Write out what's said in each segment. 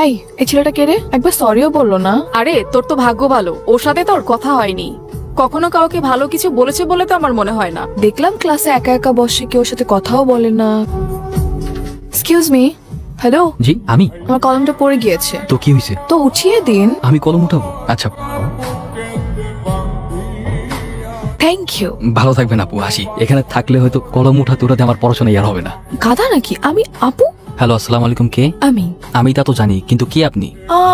এই এই ছেলেটা কে রে? একবার সরিও বললো না। আরে তোর তো ভাগ্য ভালো, ওর সাথে তোর কথা হয়নি। কখনো কাউকে ভালো কিছু বলেছে বলে তো আমার মনে হয় না। দেখলাম ক্লাসে একা একা বসে, কেউ সাথে কথাও বলে না। Excuse me. হ্যালো। জি আমি। আমার কলমটা পড়ে গিয়েছে। তো কি হয়েছে? তো উঠিয়ে দিন। আমি কলম উঠাবো? আচ্ছা থ্যাংক ইউ। ভালো থাকবেন আপু, আসি। এখানে থাকলে হয়তো কলম উঠাতে উঠাতে আমার পড়াশোনা আর হবে না। গাধা নাকি আমি? আপু? হ্যালো, আসসালামু আলাইকুম। কে? আমি তা তো জানি, কিন্তু কে আপনি?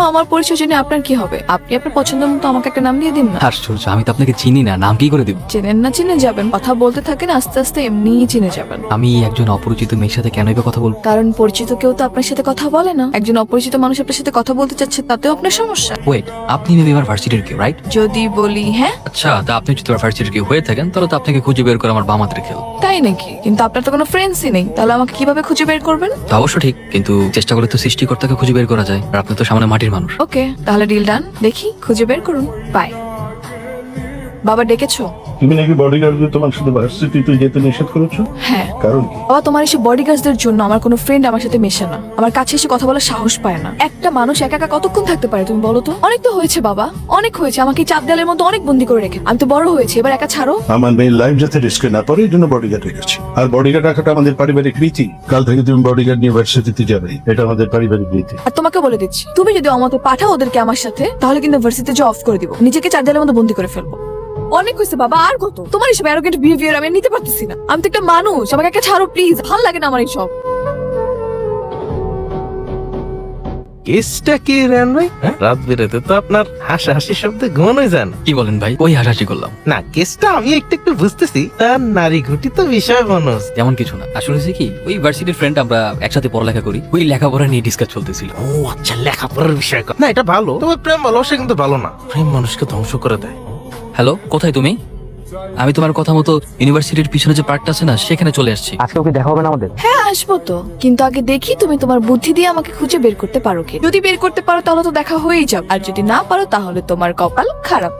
আমার পরিচয় জেনে আপনার কি হবে? আপনি আপনার পছন্দ মতো আমাকে একটা নাম দিয়ে দিন না। আশ্চর্য, আমি তো আপনাকে চিনি না, নাম কি করে দেব? চেনেন না চিনে যাবেন, কথা বলতে থাকেন, আস্তে আস্তে এমনিই চিনে যাবেন। আমি একজন অপরিচিত মেয়ের সাথে কেনই বা কথা বলবো? কারণ পরিচিত কেউ তো আপনার সাথে কথা বলে না। একজন অপরিচিত মানুষ আপনার সাথে কথা বলতে চাচ্ছে, তাতেও আপনার সমস্যা। ওয়েট, আপনি মেবি আমার ভার্সিটির কেউ, রাইট? যদি বলি হ্যাঁ। আচ্ছা, তা আপনি যদি আমার ভার্সিটির কেউ হয়ে থাকেন তাহলে তো আপনাকে খুঁজে বের করে আমার বাম হাতের খেল। তাই নাকি? কিন্তু আপনার তো কোনো ফ্রেন্ডসই নেই, তাহলে আমাকে কিভাবে খুঁজে বের করবেন? তা অবশ্য ঠিক, কিন্তু চেষ্টা করলে তো সৃষ্টিকর্তাকে খুঁজে বের করা যায়, আর আপনি তো সামনে মাটির মানুষ। ওকে, তাহলে ডিল ডান। দেখি খুঁজে বের করুন। বাই। বাবা ডেকেছো? তুমি নাকি বডিগার্ডদের তোমার সাথে ভার্সিটিতে যেতে নিষেধ করেছো? হ্যাঁ। কারণ কি? বাবা, তোমার এসে বডিগার্ডদের জন্য আমার কোনো ফ্রেন্ড আমার সাথে মেশে না, আমার কাছে এসে কথা বলার সাহস পায় না। একটা মানুষ একা একা কতক্ষণ থাকতে পারে তুমি বলো তো? অনেক তো হয়েছে বাবা, অনেক হয়েছে। আমাকে এই চাপ দেয়ালের মধ্যে অনেক বন্দি করে রেখে আমি তো বড় হয়েছি, এবার একা ছাড়ো। আমার মেয়ের লাইফ যাতে রিস্কে না পড়ে এই জন্য বডিগার্ড রেখেছি। আর বডিগার্ড রাখাটা আমাদের পারিবারিক রীতি। কাল থেকে তুমি বডিগার্ড নিয়ে ভার্সিটিতে যাবে, এটা আমাদের পারিবারিক রীতি। আর তোমাকে বলে দিচ্ছি, তুমি যদি আমাকে পাঠাও ওদেরকে আমার সাথে, তাহলে কিন্তু ভার্সিটিতে জব অফ করে দিব, নিজেকে চার দেয়ালের মধ্যে বন্দি করে ফেলবো। অনেক হয়েছে বাবা, আর কত? তোমার এসব অ্যারোগেন্ট বিহেভিয়ার আমি নিতে পারতেছি না। আমি তো একটা মানুষ, আমাকে একটা ছাড়ো প্লিজ, ভালো লাগে না আমার এইসব। কেসটা কি রান ভাই? রাত বেরোতে তো আপনার হাসাহাসি শব্দে ঘুমানো যান। কি বলেন ভাই? ওই হাসাহাসি করলাম না, কেসটা আমি একটু বুঝতেছি, তার নারী ঘটিত বিষয় মানুষ। তেমন কিছু না। আসলে হয়েছে কি, ওই ভার্সিটির ফ্রেন্ড, আমরা একসাথে পড়ালেখা করি, ওই লেখাপড়া নিয়ে ডিসকাস চলতেছিল। ও আচ্ছা, লেখাপড়ার বিষয়। না, এটা ভালো, তবে প্রেম ভালোবাসা কিন্তু ভালো না। প্রেম মানুষকে ধ্বংস করে দেয়। হ্যালো, কোথায় তুমি? আমি তোমার কথা মতো ইউনিভার্সিটির পিছনে যে পার্কটা আছে না, সেখানে চলে আসছি। আজকে ওকে দেখা হবে না আমাদের? হ্যাঁ আসবো তো, কিন্তু আগে দেখি তুমি তোমার বুদ্ধি দিয়ে আমাকে খুঁজে বের করতে পারো কি। যদি বের করতে পারো তাহলে তো দেখা হয়েই যাবে, আর যদি না পারো তাহলে তোমার কপাল খারাপ।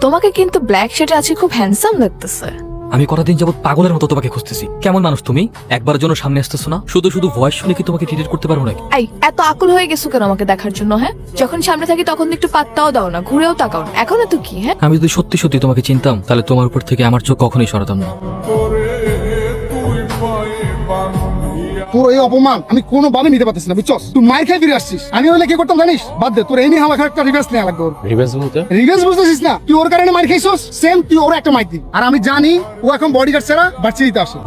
তোমাকে কিন্তু ব্ল্যাক শার্টে আছে খুব হ্যান্ডসাম লাগতেছে। আমি কতদিন যাবত পাগলের মতো তোমাকে খুঁজতেছি। কেমন মানুষ তুমি? একবারের জন্য সামনে আসতেছো না? শুধু শুধু ভয়েস শুনে কি তোমাকে ট্রিট করতে পারবো নাকি? এই এত আকুল হয়ে গেছো কেন আমাকে দেখার জন্য? হ্যাঁ, যখন সামনে থাকি তখন তো একটু পাত্তাও দাও না, ঘুরেও তাকাও না। এখন তো কি? হ্যাঁ, আমি যদি সত্যি সত্যি তোমাকে চিনতাম তাহলে তোমার উপর থেকে আমার চোখ কখনোই সরাতাম না। তোর এই অপমান আমি কোনোভাবে নিতে পারতেছি না, বুঝছস? তুই মাইর খাই ফিরে আসছিস। আমি হলে কি করতাম জানিস? বাদ দে, তোর এই নিয়ে আমাকে একটা রিভেন্স নেওয়া লাগবে। রিভেন্স বুঝতেছিস না? তুই ওর কারণে মাইর খাইছস, সেম তুই ওর একটা মাইর দিবি। আর আমি জানি ও এখন বডিগার্ড ছাড়া ভার্সিটিতে আসে।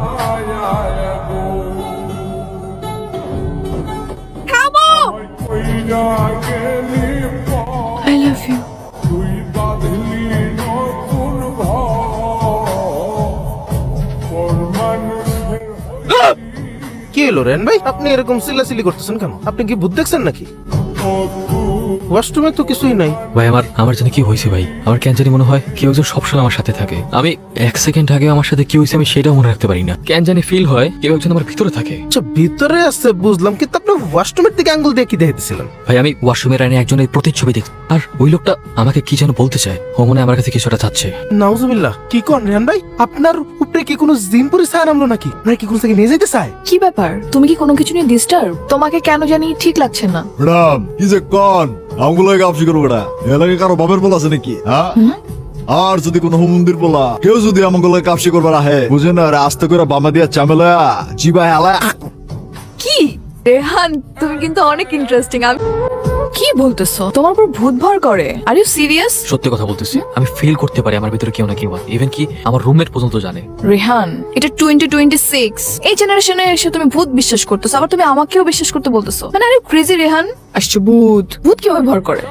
I love you. কি হলো রেন ভাই, আপনি এরকম চিল্লাচিল্লি করতেছেন কেন? আপনি কি ভূত দেখছেন নাকি? ওয়াশরুমে তো কিছুই নাই। ভাই আমার জানি কি হয়েছে ভাই। আমার কেন জানি মনে হয় কেউ একজন সবসময় আমার সাথে থাকে। আমি এক সেকেন্ড আগে আমার সাথে কি হয়েছে আমি সেটাও মনে রাখতে পারি না। কেন জানি ফিল হয় কেউ একজন আমার ভিতরে থাকে। আচ্ছা, ভিতরে আছে বুঝলাম, কিন্তু আপনি ওয়াশরুমের দিকে আঙ্গুল দিয়ে কি দেখতেছিলেন? ভাই আমি ওয়াশরুমের আইনে একজনের প্রতিচ্ছবি দেখছি, আর ওই লোকটা আমাকে কি যেন বলতে চায়। ও মনে হয় আমার কাছে কিছুটা চাচ্ছে। নাউজুবিল্লাহ, কি কোন রেন ভাই? আপনার উপরে কি কোনো জিন পরি ছায়া নামলো নাকি? আপনার কি কোনো থেকে নিয়ে যেতে চায়? কি ব্যাপার? তুমি কি কোনো কিছু নিয়ে ডিস্টার্ব? তোমাকে কেন জানি ঠিক লাগছে না। ম্যাডাম কি যে কন আমগুলো কাপসি করবো বেড়া, এলাকায় কারো বাপের বলা আছে নাকি? হ্যাঁ, আর যদি কোনো মন্দির বলা কেউ যদি আমগুলো কাপসি করবার আহে, বুঝে না আস্তে করে বামা দিয়া চামেলা জিবা হেলা। কি রেহান, তুমি কিন্তু অনেক ইন্টারেস্টিং। আমি কি বলতেছো? তোমার উপর ভূত ভর করে? Are you serious? সত্যি কথা বলতেছি, আমি ফিল করতে পারি আমার ভিতরে কেউ না কেউ, ইভেন কি আমার রুমমেট পর্যন্ত জানে। রেহান, এটা 2026, এই জেনারেশনে এসে তুমি ভূত বিশ্বাস করতেছো, আবার তুমি আমাকেও বিশ্বাস করতে বলতেছো। মানে আরে ক্রেজি রেহান, আসছে ভূত। ভূত কিভাবে ভর করে?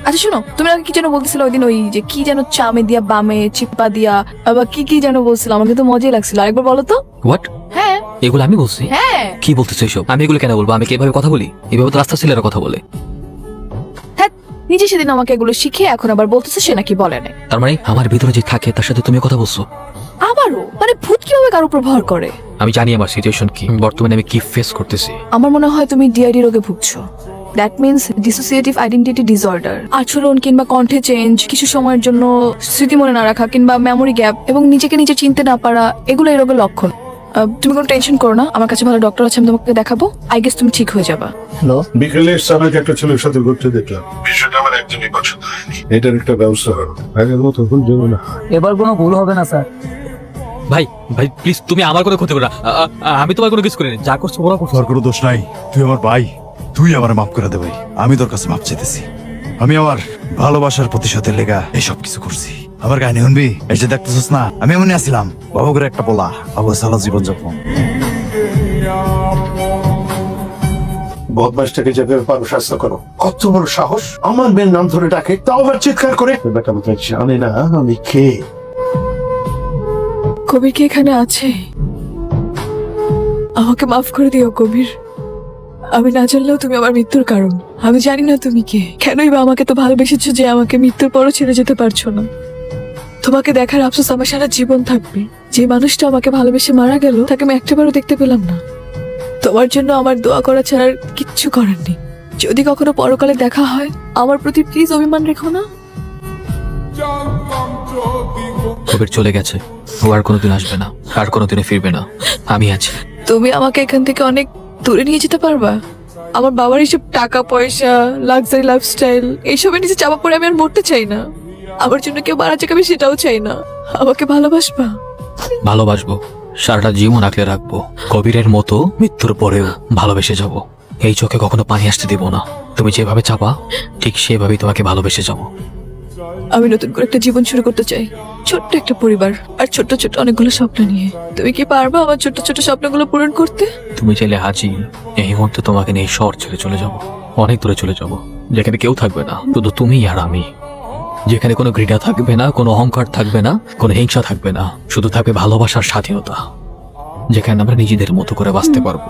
আচ্ছা শোনো, তুমি আমাকে কি যেন বলতেছিলে ওই দিন, ওই যে কি যেন চামে দিয়া বামে চিপা দিয়া, আবার কি কি যেন বলছিল, আমাকে তো মজাই লাগছিল। আরেকবার বলো তো। হোয়াট? হ্যাঁ এগুলো আমি বলছি? হ্যাঁ। কি বলতেছো এসব? আমি এগুলো কেন বলবো? আমি কি এভাবে কথা বলি? এভাবে তো রাস্তা ছেলেরা কথা বলে। হ্যাঁ, নিজে সেদিন আমাকে এগুলো শিখে এখন আবার বলতেছে সে নাকি বলে নাই। তার মানে আমার ভিতরে যে থাকে তার সাথে তুমি কথা বলছো? আবারও? মানে ভূত কিভাবে কারোর উপর ভর করে? আমি জানি আমার সিচুয়েশন কি, বর্তমানে আমি কি ফেস করতেছি। আমার মনে হয় তুমি ডিআইডি রোগে ভুগছো। That means dissociative identity disorder. আচরণ কিংবা কণ্ঠে চেঞ্জ, কিছু সময়ের জন্য স্মৃতি মনে না রাখা কিংবা মেমোরি গ্যাপ এবং নিজেকে নিজে চিনতে না পারা, এগুলো এই রোগের লক্ষণ। তুমি কোনো টেনশন করো না, আমার কাছে ভালো ডক্টর আছে, আমি তোমাকে দেখাবো। আই গেস তুমি ঠিক হয়ে যাবা। বিকেলে সানাকে একটা ছেলের সাথে ঘুরতে দেখলাম, বিষয়টা আমার একদমই পছন্দ হয়নি। এটার একটা ব্যবস্থা করো, আগের মতো ভুল যেন না হয়। এবার কোনো ভুল হবে না স্যার। ভাই ভাই প্লিজ, তুমি আমার কোনো ক্ষতি করো না। আমি তোমার কোনো কিছু করিনি, যা করছো ওরা করছো। তোর কোনো দোষ নাই, তুই আমার ভাই, তুই আমার মাফ করে দে ভাই। আমি তোর কাছে মাফ চাইতেছি। আমি আমার ভালোবাসার প্রতিশোধের লেগা এইসব কিছু করছি। আমার কাহিনী শুনবি? এই যে দেখতেছিস না, আমি এমনি আসছিলাম বাবা করে একটা বলা বাবু সালা জীবন যাপন। বদমাসটাকে যেভাবে পারো শাস্তি করো। কত বড় সাহস, আমার মেয়ের নাম ধরে ডাকে, তাও আবার চিৎকার করে। বেটা মতো জানে না আমি কে। কবির কি এখানে আছে? আমাকে মাফ করে দিও কবির। আমি না জানলেও তুমি আমার মৃত্যুর কারণ। আমি জানি না তুমি কে, কেনই বা আমাকে তো ভালোবেসেছো যে আমাকে মৃত্যুর পরও ছেড়ে যেতে পারছো না। তোমাকে দেখার আফসোস আমার সারা জীবন থাকবে। যে মানুষটা আমাকে ভালোবেসে মারা গেল, তাকে আমি একটাবারও দেখতে পেলাম না। তোমার জন্য আমার দোয়া করা ছাড়া আর কিচ্ছু করার নেই। যদি কখনো পরকালে দেখা হয়, আমার প্রতি প্লিজ অভিমান রেখো না। কবির চলে গেছে, ও আর কোনোদিন আসবে না, আর কোনোদিনও ফিরবে না। আমি আছি। তুমি আমাকে এখান থেকে অনেক দূরে নিয়ে যেতে পারবা? আমার বাবার এইসব টাকা পয়সা, লাক্সারি লাইফস্টাইল, এইসবের নিচে চাপা পড়ে আমি আর মরতে চাই না। আমার জন্য কেউ মারা যাক, আমি সেটাও চাই না। আমাকে ভালোবাসবা? ভালোবাসবো, সারাটা জীবন আঁকলে রাখবো। কবিরের মতো মৃত্যুর পরেও ভালোবেসে যাব। এই চোখে কখনো পানি আসতে দেব না। তুমি যেভাবে চাপা, ঠিক সেভাবেই তোমাকে ভালোবেসে যাব। আমি নতুন করে একটা জীবন শুরু করতে চাই, ছোট্ট একটা পরিবার আর ছোট্ট ছোট্ট অনেকগুলো স্বপ্ন নিয়ে। তুমি কি পারবা আমার ছোট্ট ছোট্ট স্বপ্নগুলো পূরণ করতে? তুমি চাইলে হাজি এই মুহূর্তে তোমাকে নিয়ে শহর ছেড়ে চলে যাব, অনেক দূরে চলে যাব, যেখানে কেউ থাকবে না, শুধু তুমি আর আমি। যেখানে কোনো ঘৃণা থাকবে না, কোনো অহংকার থাকবে না, কোনো হিংসা থাকবে না, শুধু থাকবে ভালোবাসার স্বাধীনতা, যেখানে আমরা নিজেদের মতো করে বাঁচতে পারবো।